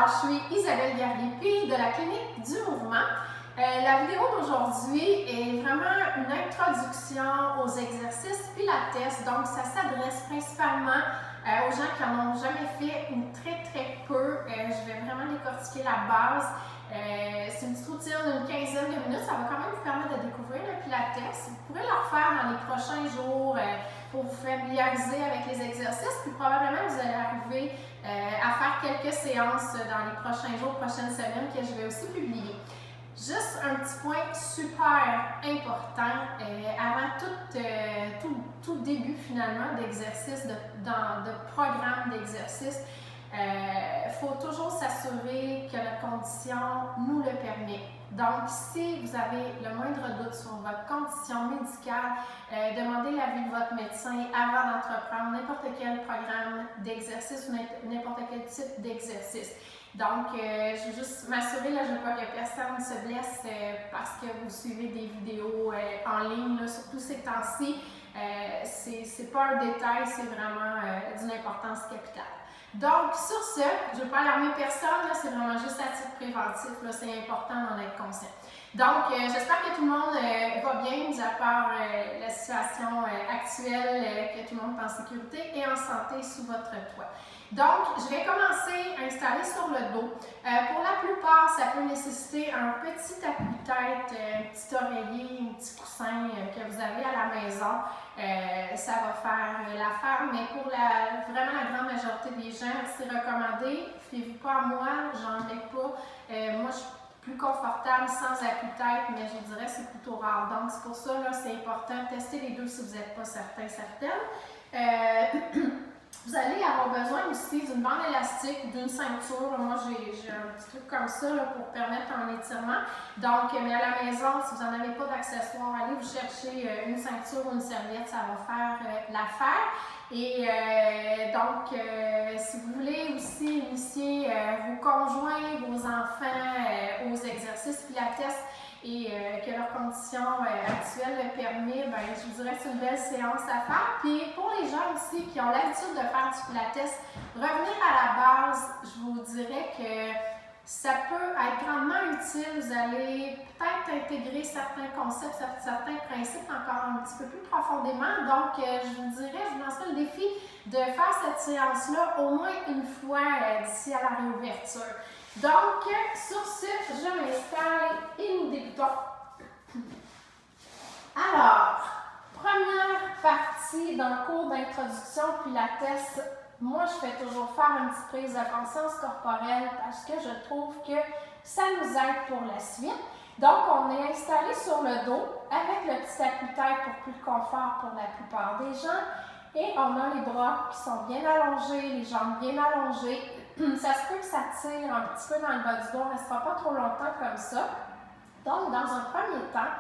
Alors, je suis Isabelle Garriépy de la Clinique du Mouvement. La vidéo d'aujourd'hui est vraiment une introduction aux exercices Pilates. Donc, ça s'adresse principalement aux gens qui n'en ont jamais fait ou très peu. Je vais vraiment décortiquer la base. C'est une petite routine d'une quinzaine de minutes. Ça va quand même vous permettre de découvrir le Pilates. Vous pourrez le refaire dans les prochains jours pour vous familiariser avec les exercices. Puis probablement, vous allez arriver à faire quelques séances dans les prochains jours, prochaines semaines que je vais aussi publier. Juste un petit point super important, avant tout début finalement d'exercice, de programme d'exercice, il faut toujours s'assurer que la condition nous le permet. Donc, si vous avez le moindre doute sur votre condition médicale, demandez l'avis de votre médecin avant d'entreprendre n'importe quel programme d'exercice ou n'importe quel type d'exercice. Donc, je veux juste m'assurer, là, je veux pas que personne se blesse parce que vous suivez des vidéos en ligne, là, surtout ces temps-ci. C'est pas un détail, c'est vraiment d'une importance capitale. Donc, sur ce, je ne veux pas alarmer personne, c'est vraiment juste à titre préventif, c'est important d'en être conscient. Donc, j'espère que tout le monde va bien, mis à part la situation actuelle, que tout le monde est en sécurité et en santé sous votre toit. Donc, je vais commencer à installer sur le dos. Pour la plupart, ça peut nécessiter un petit appui-tête, un petit oreiller, un petit coussin que vous avez à la maison. Ça va faire l'affaire, mais pour vraiment la grande majorité des gens, c'est recommandé. Fiez-vous pas à moi, j'en ai pas. Moi, je suis plus confortable sans appui-tête, mais je dirais que c'est plutôt rare. Donc, c'est pour ça, là, c'est important. Testez les deux si vous n'êtes pas certains, certaines. Vous allez avoir besoin aussi d'une bande élastique ou d'une ceinture. Moi, j'ai un petit truc comme ça là, pour permettre un étirement. Donc, mais à la maison, si vous n'en avez pas d'accessoires, allez vous chercher une ceinture ou une serviette, ça va faire l'affaire. Et donc, si vous voulez aussi initier vos conjoints, vos enfants aux exercices Pilates, et que leur condition actuelle le permet, ben, je vous dirais que c'est une belle séance à faire. Puis pour les gens aussi qui ont l'habitude de faire du Pilates, revenir à la base, je vous dirais que ça peut être grandement utile. Vous allez peut-être intégrer certains concepts, certains principes encore un petit peu plus profondément. Donc, je vous dirais, je vous lancerai le défi de faire cette séance-là au moins une fois d'ici à la réouverture. Donc, sur ce, je m'installe et nous débutons. Alors, première partie dans le cours d'introduction Pilates, moi je fais toujours faire une petite prise de conscience corporelle parce que je trouve que ça nous aide pour la suite. Donc, on est installé sur le dos avec le petit appui-tête pour plus de confort pour la plupart des gens. Et on a les bras qui sont bien allongés, les jambes bien allongées. Ça se peut que ça tire un petit peu dans le bas du dos, on ne restera pas trop longtemps comme ça. Donc, dans un premier temps,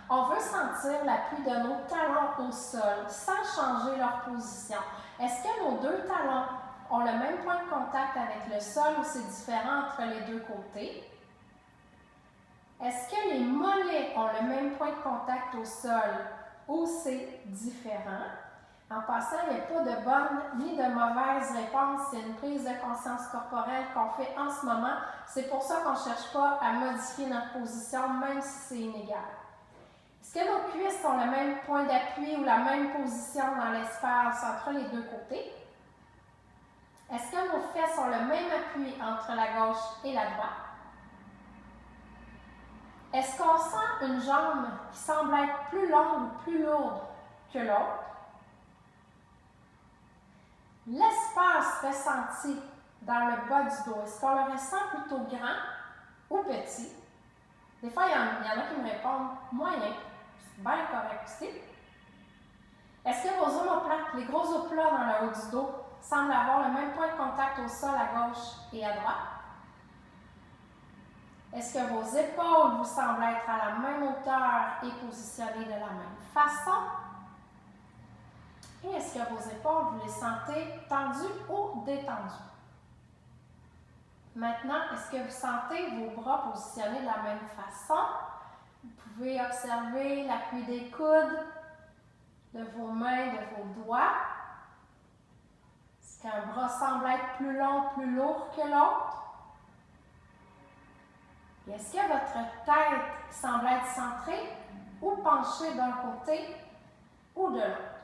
on veut sentir l'appui de nos talons au sol sans changer leur position. Est-ce que nos deux talons ont le même point de contact avec le sol ou c'est différent entre les deux côtés? Est-ce que les mollets ont le même point de contact au sol ou c'est différent? En passant, il n'y a pas de bonne ni de mauvaise réponse. C'est une prise de conscience corporelle qu'on fait en ce moment. C'est pour ça qu'on ne cherche pas à modifier notre position, même si c'est inégal. Est-ce que nos cuisses ont le même point d'appui ou la même position dans l'espace entre les deux côtés? Est-ce que nos fesses ont le même appui entre la gauche et la droite? Est-ce qu'on sent une jambe qui semble être plus longue ou plus lourde que l'autre? L'espace ressenti dans le bas du dos, est-ce qu'on le ressent plutôt grand ou petit? Des fois, il y en a qui me répondent moyen. C'est bien correct aussi. Est-ce que vos omoplates, les gros os plats dans le haut du dos, semblent avoir le même point de contact au sol à gauche et à droite? Est-ce que vos épaules vous semblent être à la même hauteur et positionnées de la même façon? Et est-ce que vos épaules, vous les sentez tendues ou détendues? Maintenant, est-ce que vous sentez vos bras positionnés de la même façon? Vous pouvez observer l'appui des coudes, de vos mains, de vos doigts. Est-ce qu'un bras semble être plus long, plus lourd que l'autre? Et est-ce que votre tête semble être centrée ou penchée d'un côté ou de l'autre?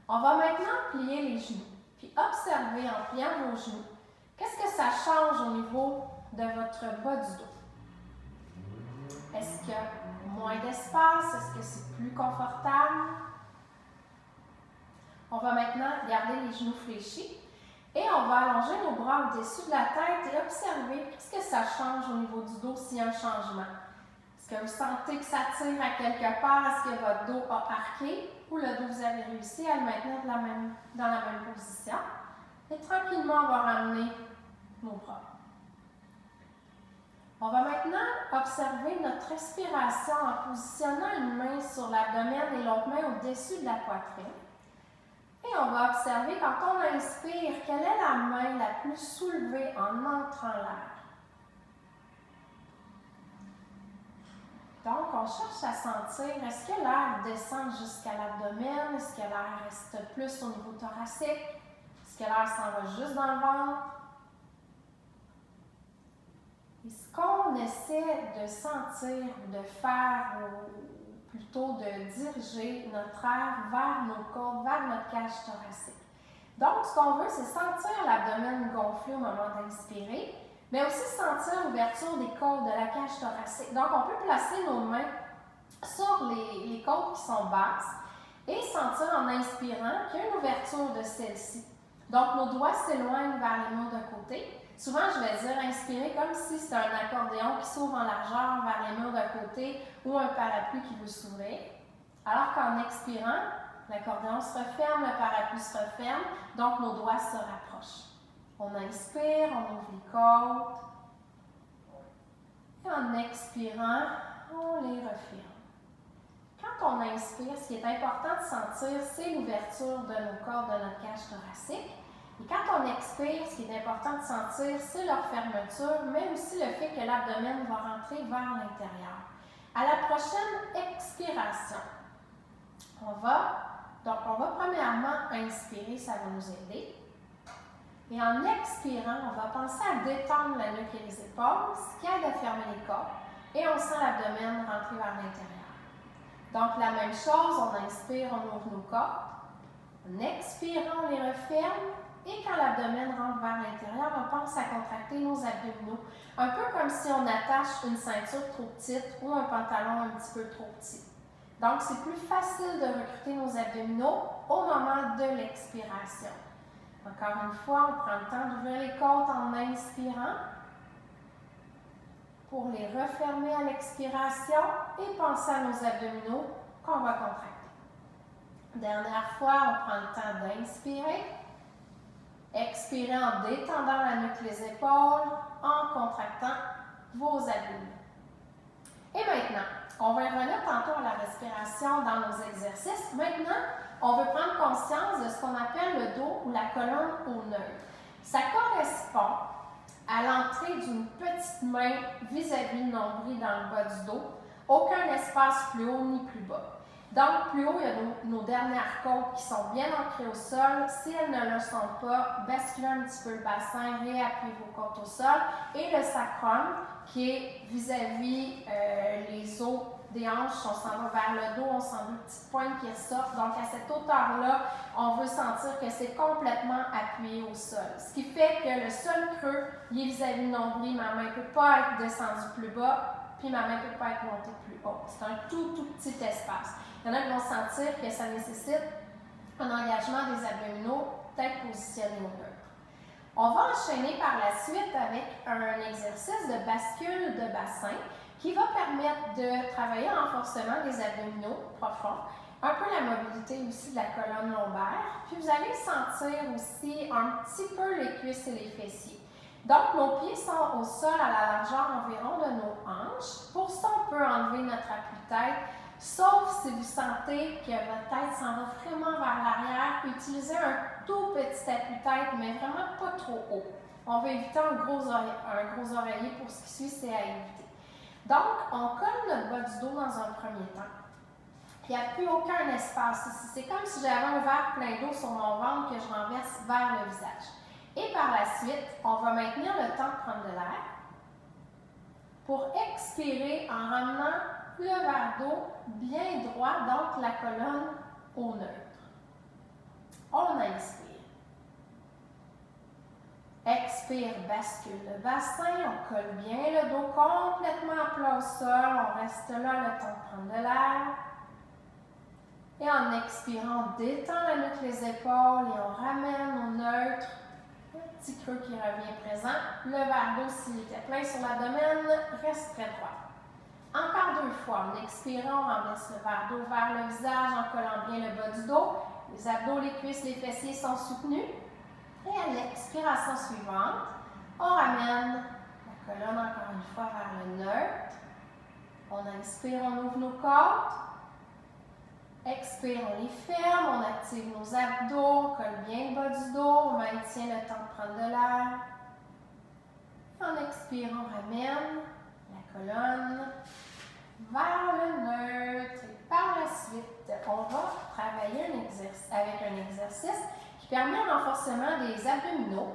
On va maintenant plier les genoux, puis observer en pliant vos genoux, qu'est-ce que ça change au niveau de votre bas du dos? Est-ce qu'il y a moins d'espace? Est-ce que c'est plus confortable? On va maintenant garder les genoux fléchis et on va allonger nos bras au-dessus de la tête et observer qu'est-ce que ça change au niveau du dos s'il y a un changement. Est-ce que vous sentez que ça tire à quelque part? Est-ce que votre dos a arqué ou le dos, vous avez réussi à le maintenir dans la même position? Et tranquillement, on va ramener nos bras. On va maintenant observer notre respiration en positionnant une main sur l'abdomen et l'autre main au-dessus de la poitrine. Et on va observer quand on inspire, quelle est la main la plus soulevée en entrant l'air. Donc, on cherche à sentir, est-ce que l'air descend jusqu'à l'abdomen? Est-ce que l'air reste plus au niveau thoracique? Est-ce que l'air s'en va juste dans le ventre? Et ce qu'on essaie de sentir ou de faire, ou plutôt de diriger notre air vers nos côtes, vers notre cage thoracique. Donc, ce qu'on veut, c'est sentir l'abdomen gonfler au moment d'inspirer, mais aussi sentir l'ouverture des côtes de la cage thoracique. Donc, on peut placer nos mains sur les côtes qui sont basses et sentir en inspirant qu'il y a une ouverture de celle-ci. Donc, nos doigts s'éloignent vers les murs de côté. Souvent, je vais dire inspirer comme si c'était un accordéon qui s'ouvre en largeur vers les murs de côté ou un parapluie qui veut s'ouvrir. Alors qu'en expirant, l'accordéon se referme, le parapluie se referme, donc nos doigts se rapprochent. On inspire, on ouvre les côtes. Et en expirant, on les referme. Quand on inspire, ce qui est important de sentir, c'est l'ouverture de nos cordes, de notre cage thoracique. Et quand on expire, ce qui est important de sentir, c'est leur fermeture, mais aussi le fait que l'abdomen va rentrer vers l'intérieur. À la prochaine expiration, on va premièrement inspirer, ça va nous aider. Et en expirant, on va penser à détendre la nuque et les épaules, ce qui aide à fermer les côtes. Et on sent l'abdomen rentrer vers l'intérieur. Donc, la même chose, on inspire, on ouvre nos côtes. En expirant, on les referme. Et quand l'abdomen rentre vers l'intérieur, on pense à contracter nos abdominaux. Un peu comme si on attache une ceinture trop petite ou un pantalon un petit peu trop petit. Donc, c'est plus facile de recruter nos abdominaux au moment de l'expiration. Encore une fois, on prend le temps d'ouvrir les côtes en inspirant pour les refermer à l'expiration et penser à nos abdominaux qu'on va contracter. Dernière fois, on prend le temps d'inspirer. Expirez en détendant la nuque, les épaules, en contractant vos abdominaux. Et maintenant, on va revenir tantôt à la respiration dans nos exercices. Maintenant, on veut prendre conscience de ce qu'on appelle le dos ou la colonne au neutre. Ça correspond à l'entrée d'une petite main vis-à-vis le nombril dans le bas du dos. Aucun espace plus haut ni plus bas. Donc, plus haut, il y a nos dernières côtes qui sont bien ancrées au sol. Si elles ne le sont pas, basculez un petit peu le bassin, réappuyez vos côtes au sol. Et le sacrum, qui est vis-à-vis les os des hanches, on s'en va vers le dos, on sent deux petites pointes qui ressortent. Donc, à cette hauteur-là, on veut sentir que c'est complètement appuyé au sol. Ce qui fait que le seul creux, il est vis-à-vis le nombril. Ma main ne peut pas être descendue plus bas, puis ma main ne peut pas être montée plus haut. C'est un tout petit espace. Il y en a qui vont sentir que ça nécessite un engagement des abdominaux, peut-être positionnés au neutre. On va enchaîner par la suite avec un exercice de bascule de bassin qui va permettre de travailler en renforcement des abdominaux profonds, un peu la mobilité aussi de la colonne lombaire. Puis vous allez sentir aussi un petit peu les cuisses et les fessiers. Donc, nos pieds sont au sol à la largeur environ de nos hanches. Pour ça, on peut enlever notre appui-tête, sauf si vous sentez que votre tête s'en va vraiment vers l'arrière. Utilisez un tout petit appui-tête, mais vraiment pas trop haut. On va éviter un gros oreiller pour ce qui suit, c'est à éviter. Donc, on colle notre bas du dos dans un premier temps. Il n'y a plus aucun espace ici. C'est comme si j'avais un verre plein d'eau sur mon ventre que je renverse vers le visage. Et par la suite, on va maintenir le temps de prendre de l'air. pour expirer en ramenant le verre d'eau bien droit, donc la colonne au neutre. On inspire. Expire, bascule le bassin, on colle bien le dos complètement à plat au sol, on reste là le temps de prendre de l'air. Et en expirant, on détend la nuque, les épaules et on ramène au neutre. Un petit creux qui revient présent. Le verre d'eau, s'il était plein sur l'abdomen, reste très droit. Encore 2 fois. En expirant, on ramène le verre d'eau vers le visage en collant bien le bas du dos. Les abdos, les cuisses, les fessiers sont soutenus. Et à l'expiration suivante, on ramène la colonne encore une fois vers le neutre. On inspire, on ouvre nos côtes. Expire, on les ferme, on active nos abdos, on colle bien le bas du dos, on maintient le temps de prendre de l'air. En expirant, on ramène la colonne vers le neutre. Et par la suite, on va travailler avec un exercice qui permet un renforcement des abdominaux.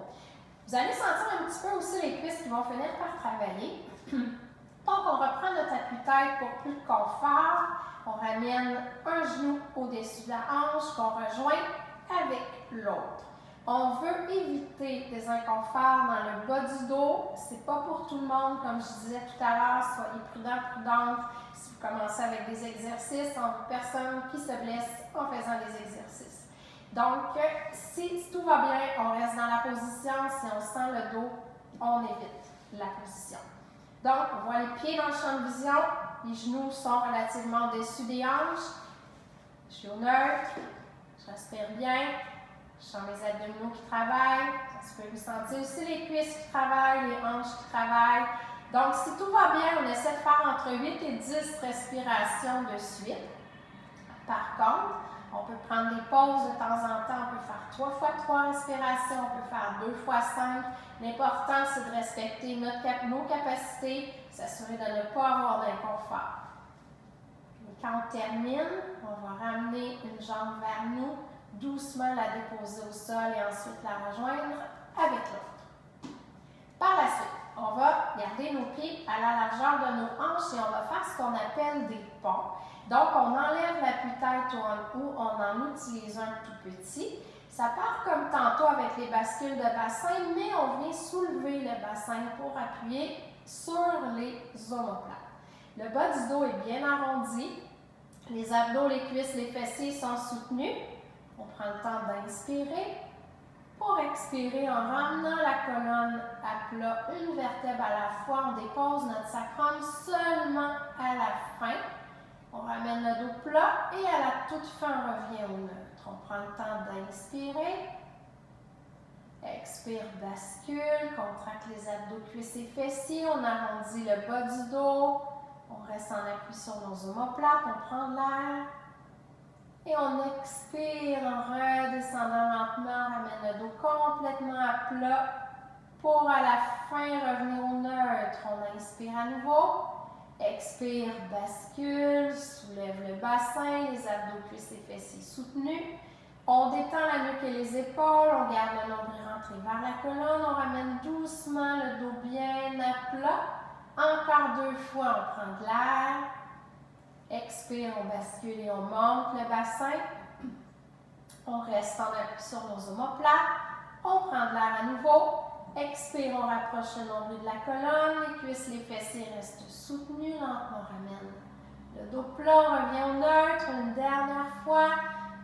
Vous allez sentir un petit peu aussi les cuisses qui vont finir par travailler. Donc, on reprend notre appui-tête pour plus de confort. On ramène un genou au-dessus de la hanche qu'on rejoint avec l'autre. On veut éviter des inconforts dans le bas du dos. Ce n'est pas pour tout le monde, comme je disais tout à l'heure. Soyez prudents, prudentes si vous commencez avec des exercices. On veut personne qui se blesse en faisant des exercices. Donc, si tout va bien, on reste dans la position. Si on sent le dos, on évite la position. Donc, on voit les pieds dans le champ de vision. Les genoux sont relativement au-dessus des hanches. Je suis au neutre. Je respire bien. Je sens les abdominaux qui travaillent. Ça se peut vous sentir aussi les cuisses qui travaillent, les hanches qui travaillent. Donc, si tout va bien, on essaie de faire entre 8 et 10 respirations de suite. Par contre, on peut prendre des pauses de temps en temps. On peut faire 3 fois 3 respirations. On peut faire 2 fois 5. L'important, c'est de respecter nos capacités, s'assurer de ne pas avoir d'inconfort. Quand on termine, on va ramener une jambe vers nous, doucement la déposer au sol et ensuite la rejoindre avec l'autre. Par la suite, on va garder nos pieds à la largeur de nos hanches et on va faire ce qu'on appelle des ponts. Donc, on enlève l'appui-tête ou on en utilise un tout petit. Ça part comme tantôt avec les bascules de bassin, mais on vient soulever le bassin pour appuyer sur les omoplates. Le bas du dos est bien arrondi. Les abdos, les cuisses, les fessiers sont soutenus. On prend le temps d'inspirer. Pour expirer, en ramenant la colonne à plat, une vertèbre à la fois, on dépose notre sacrum seulement à la fin. On ramène le dos plat et à la toute fin, on revient au neutre. On prend le temps d'inspirer. Expire, bascule, contracte les abdos, cuisses et fessiers. On arrondit le bas du dos. On reste en appui sur nos omoplates. On prend de l'air. Et on expire en redescendant lentement. On ramène le dos complètement à plat pour à la fin revenir au neutre. On inspire à nouveau. Expire, bascule, soulève le bassin, les abdos, cuisses et fessiers soutenus. On détend la nuque et les épaules, on garde le nombril rentré vers la colonne, on ramène doucement le dos bien à plat. Encore 2 fois, on prend de l'air. Expire, on bascule et on monte le bassin. On reste en appui sur nos omoplates. On prend de l'air à nouveau. Expire, on rapproche le nombril de la colonne, les cuisses, les fessiers restent soutenus, lentement on ramène le dos plat, on revient au neutre, une dernière fois,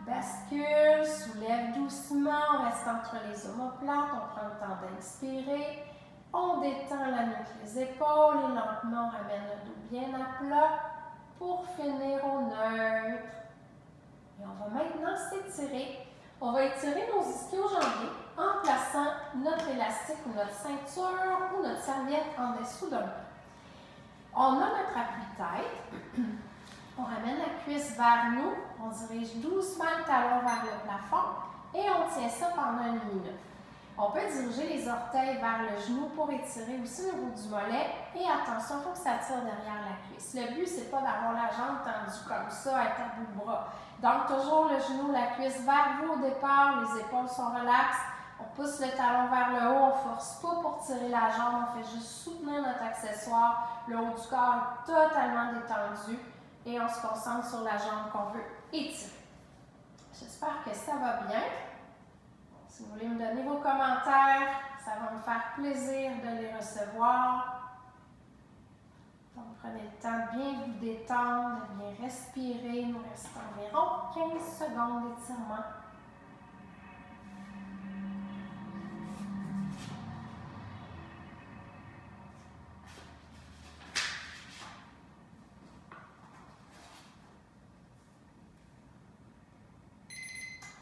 bascule, soulève doucement, on reste entre les omoplates, on prend le temps d'inspirer, on détend la nuque, les épaules et lentement on ramène le dos bien à plat pour finir au neutre. Et on va maintenant s'étirer. On va étirer nos ischio-jambiers en plaçant notre élastique ou notre ceinture ou notre serviette en dessous d'un peu. On a notre appui-tête. On ramène la cuisse vers nous. On dirige doucement le talon vers le plafond et on tient ça pendant 1 minute. On peut diriger les orteils vers le genou pour étirer aussi le bout du mollet. Et attention, il faut que ça tire derrière la cuisse. Le but, c'est pas d'avoir la jambe tendue comme ça, être à bout de bras. Donc, toujours le genou, la cuisse vers vous au départ, les épaules sont relaxes. On pousse le talon vers le haut, on ne force pas pour tirer la jambe, on fait juste soutenir notre accessoire. Le haut du corps est totalement détendu et on se concentre sur la jambe qu'on veut étirer. J'espère que ça va bien. Si vous voulez me donner vos commentaires, ça va me faire plaisir de les recevoir. Donc, prenez le temps de bien vous détendre, de bien respirer. Il nous reste environ 15 secondes d'étirement.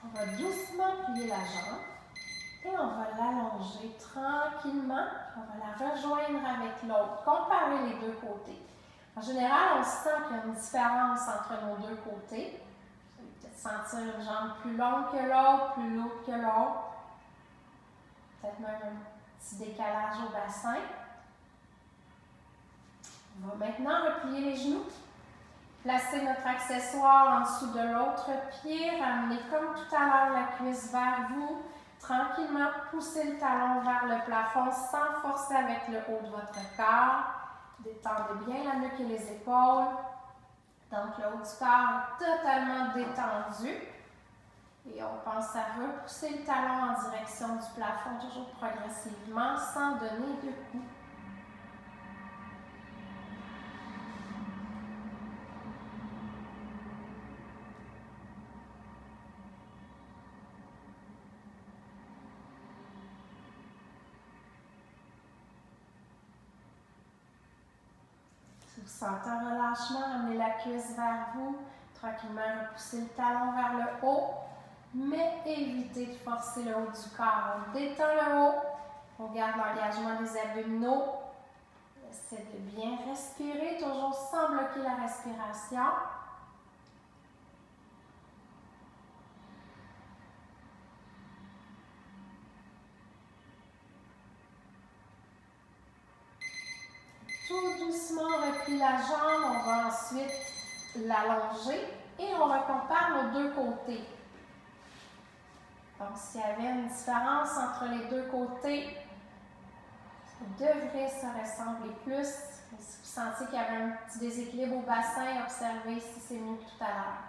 On va doucement plier la jambe et on va l'allonger tranquillement. On va la rejoindre avec l'autre, comparer les deux côtés. En général, on sent qu'il y a une différence entre nos deux côtés. Vous allez peut-être sentir une jambe plus longue que l'autre, plus lourde que l'autre. Peut-être même un petit décalage au bassin. On va maintenant replier les genoux. Placer notre accessoire en dessous de l'autre pied, ramener comme tout à l'heure la cuisse vers vous. Tranquillement, pousser le talon vers le plafond sans forcer avec le haut de votre corps. Détendez bien la nuque et les épaules. Donc, le haut du corps est totalement détendu. Et on pense à repousser le talon en direction du plafond, toujours progressivement, sans donner de coups. Si vous sentez un relâchement, ramenez la cuisse vers vous. Tranquillement, repoussez le talon vers le haut, mais évitez de forcer le haut du corps. On détend le haut, on garde l'engagement des abdominaux. Essayez de bien respirer, toujours sans bloquer la respiration. Tout doucement, on replie la jambe, on va ensuite l'allonger et on recompare nos deux côtés. Donc, s'il y avait une différence entre les deux côtés, ça devrait se ressembler plus. Si vous sentez qu'il y avait un petit déséquilibre au bassin, observez si c'est mieux que tout à l'heure.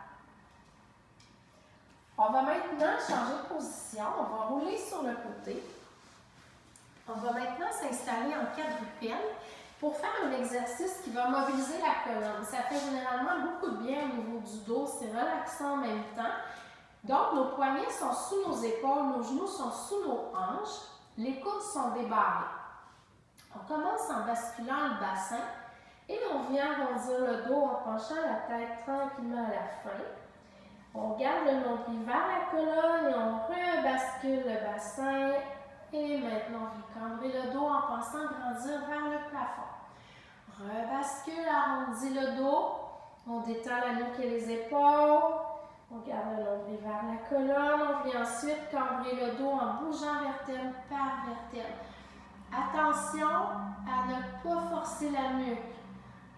On va maintenant changer de position. On va rouler sur le côté. On va maintenant s'installer en quadrupède pour faire un exercice qui va mobiliser la colonne. Ça fait généralement beaucoup de bien au niveau du dos. C'est relaxant en même temps. Donc, nos poignets sont sous nos épaules, nos genoux sont sous nos hanches, les coudes sont débarrés. On commence en basculant le bassin et on vient arrondir le dos en penchant la tête tranquillement à la fin. On garde le nombril vers la colonne et on rebascule le bassin. Et maintenant, on vient cambrer le dos en pensant grandir vers le plafond. Rebascule, arrondit le dos. On détend la nuque et les épaules. On garde le nombril vers la colonne. On vient ensuite cambrer le dos en bougeant vertèbre par vertèbre. Attention à ne pas forcer la nuque.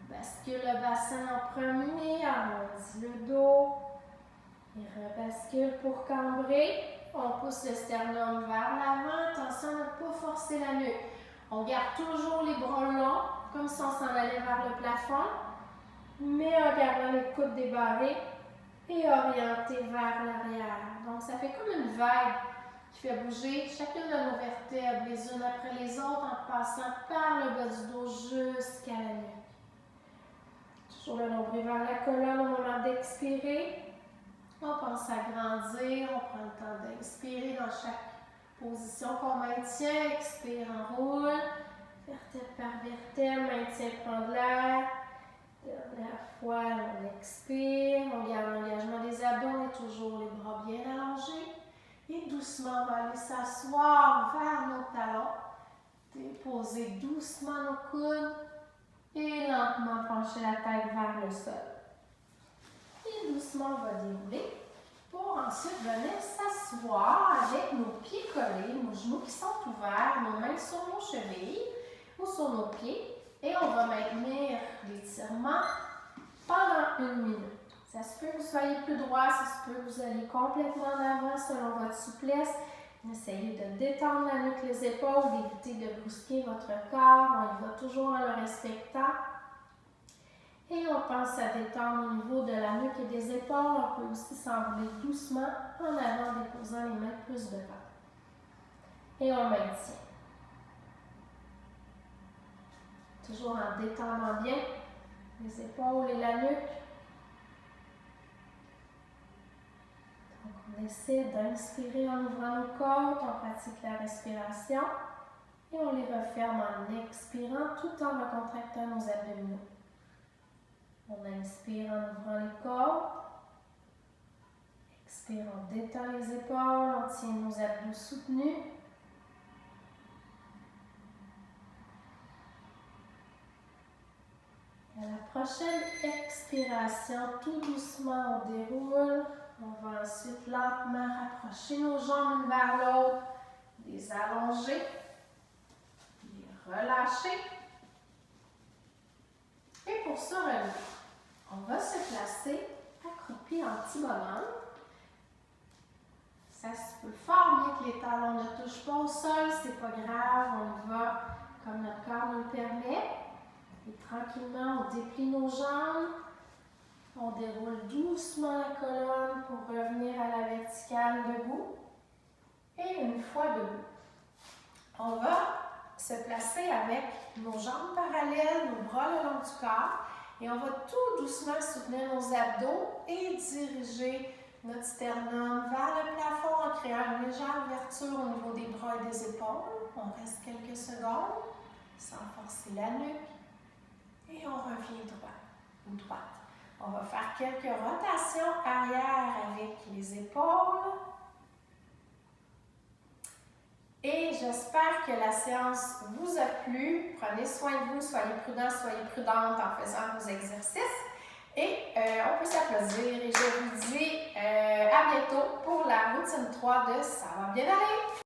Bascule le bassin en premier, arrondit le dos. Et rebascule pour cambrer. On pousse le sternum vers l'avant. Attention à ne pas forcer la nuque. On garde toujours les bras longs, comme si on s'en allait vers le plafond, mais en gardant les coudes débarrés et orientés vers l'arrière. Donc, ça fait comme une vague qui fait bouger chacune de nos vertèbres les unes après les autres en passant par le bas du dos jusqu'à la nuque. Toujours le nombril vers la colonne au moment d'expirer. On pense à grandir, on prend le temps d'inspirer dans chaque position qu'on maintient. Expire, enroule, vertèbre par vertèbre, maintien, prend de l'air. Dernière fois, on expire, on garde l'engagement des abdos, on est toujours les bras bien allongés. Et doucement, on va aller s'asseoir vers nos talons. Déposer doucement nos coudes et lentement pencher la tête vers le sol. Et doucement, on va dérouler pour ensuite venir s'asseoir avec nos pieds collés, nos genoux qui sont ouverts, nos mains sur nos chevilles ou sur nos pieds. Et on va maintenir l'étirement pendant 1 minute. Ça se peut que vous soyez plus droit, ça se peut que vous alliez complètement en avant selon votre souplesse. Essayez de détendre la nuque, les épaules, d'éviter de brusquer votre corps. On y va toujours en le respectant. Et on pense à détendre au niveau de la nuque et des épaules. On peut aussi s'enrouler doucement en avant, déposant les mains plus devant. Et on maintient. Toujours en détendant bien les épaules et la nuque. Donc on essaie d'inspirer en ouvrant nos côtes, on pratique la respiration et on les referme en expirant tout en recontractant nos abdominaux. On inspire en ouvrant les côtes. Expire, on détend les épaules, on tient nos abdos soutenus. À la prochaine expiration, tout doucement, on déroule. On va ensuite lentement rapprocher nos jambes l'une vers l'autre, les allonger, les relâcher. Et pour se relever, on va se placer accroupi en petit bonhomme. Ça se peut fort bien que les talons ne touchent pas au sol, c'est pas grave, on y va comme notre corps nous le permet. Et tranquillement, on déplie nos jambes, on déroule doucement la colonne pour revenir à la verticale debout. Et une fois debout, on va se placer avec nos jambes parallèles, nos bras le long du corps. Et on va tout doucement soutenir nos abdos et diriger notre sternum vers le plafond en créant une légère ouverture au niveau des bras et des épaules. On reste quelques secondes sans forcer la nuque. Et on revient droit ou droite. On va faire quelques rotations arrière avec les épaules. Et j'espère que la séance vous a plu. Prenez soin de vous, soyez prudents, soyez prudentes en faisant vos exercices. Et on peut s'applaudir. Et je vous dis à bientôt pour la routine 3 de Ça va bien aller.